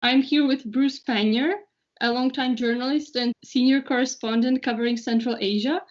I'm here with BRUCE PANNIER, a longtime journalist and senior correspondent covering Central Asia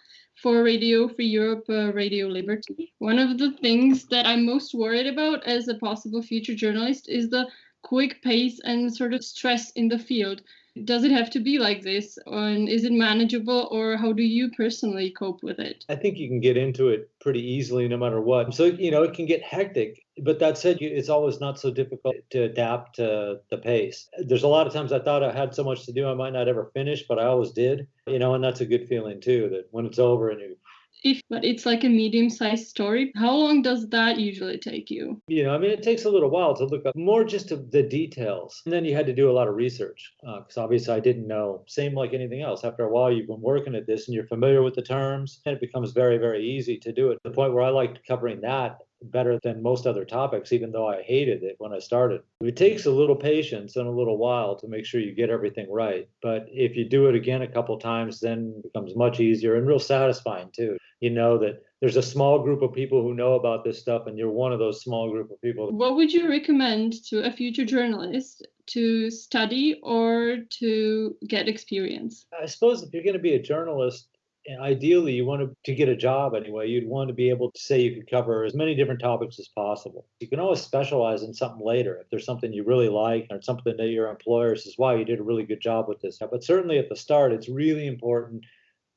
for Radio Free Europe, Radio Liberty. One of the things that I'm most worried about as a possible future journalist is the quick pace and sort of stress in the field. Does it have to be like this? And is it manageable, or how do you personally cope with it? I think you can get into it pretty easily no matter what. So, it can get hectic. But that said, it's always not so difficult to adapt to the pace. There's a lot of times I thought I had so much to do, I might not ever finish, but I always did, and that's a good feeling too, that when it's over and But it's like a medium-sized story. How long does that usually take you? it takes a little while to look up more just to the details. And then you had to do a lot of research because obviously I didn't know. Same like anything else. After a while, you've been working at this and you're familiar with the terms, and it becomes very, very easy to do it. To the point where I liked covering that better than most other topics, even though I hated it when I started. It takes a little patience and a little while to make sure you get everything right. But if you do it again a couple times, then it becomes much easier and real satisfying too. You know that there's a small group of people who know about this stuff, and you're one of those small group of people. What would you recommend to a future journalist to study or to get experience? I suppose if you're going to be a journalist, ideally you want to get a job anyway. You'd want to be able to say you could cover as many different topics as possible. You can always specialize in something later if there's something you really like or something that your employer says, wow, you did a really good job with this. But certainly at the start, it's really important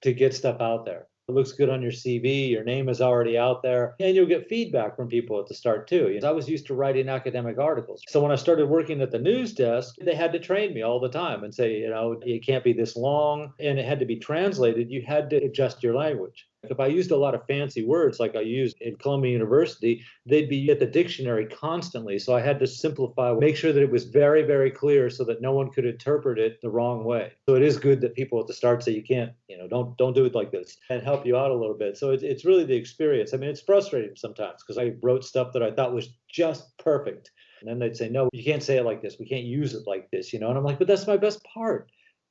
to get stuff out there. It looks good on your CV, your name is already out there, and you'll get feedback from people at the start too. I was used to writing academic articles. So when I started working at the news desk, they had to train me all the time and say, it can't be this long, and it had to be translated. You had to adjust your language. If I used a lot of fancy words like I used at Columbia University, they'd be at the dictionary constantly. So I had to simplify, make sure that it was very, very clear so that no one could interpret it the wrong way. So it is good that people at the start say you can't, don't do it like this, and help you out a little bit. So it's really the experience. I mean, it's frustrating sometimes because I wrote stuff that I thought was just perfect. And then they'd say, no, you can't say it like this. We can't use it like this, and I'm like, but that's my best part.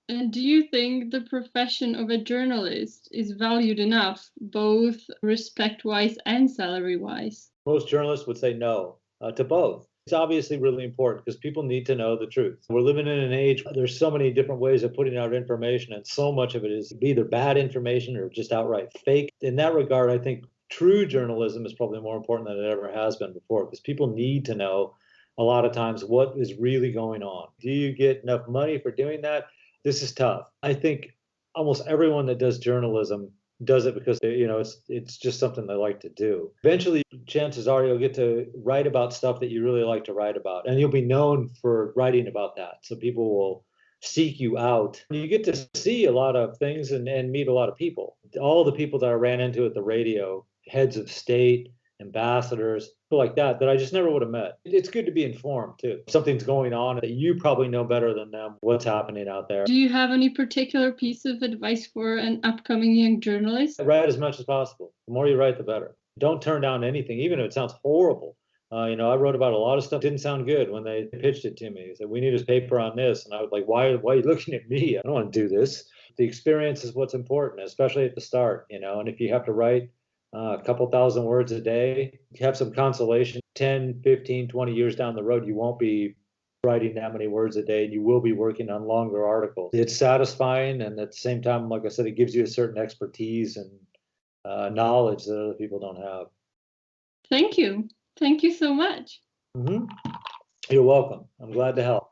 And do you think the profession of a journalist is valued enough, both respect-wise and salary-wise? Most journalists would say no to both. It's obviously really important because people need to know the truth. We're living in an age where there's so many different ways of putting out information, and so much of it is either bad information or just outright fake. In that regard, I think true journalism is probably more important than it ever has been before, because people need to know a lot of times what is really going on. Do you get enough money for doing that? This is tough. I think almost everyone that does journalism does it because it's just something they like to do. Eventually, chances are you'll get to write about stuff that you really like to write about, and you'll be known for writing about that. So people will seek you out. You get to see a lot of things and meet a lot of people. All the people that I ran into at the radio, heads of state, ambassadors, people like that I just never would have met. It's good to be informed too. If something's going on that you probably know better than them, what's happening out there. Do you have any particular piece of advice for an upcoming young journalist? Write as much as possible. The more you write, the better. Don't turn down anything, even if it sounds horrible. I wrote about a lot of stuff that didn't sound good when they pitched it to me. They said, we need a paper on this. And I was like, why are you looking at me? I don't want to do this. The experience is what's important, especially at the start, and if you have to write a couple thousand words a day, have some consolation. 10, 15, 20 years down the road, you won't be writing that many words a day, and you will be working on longer articles. It's satisfying, and at the same time, like I said, it gives you a certain expertise and knowledge that other people don't have. Thank you. Thank you so much. Mm-hmm. You're welcome. I'm glad to help.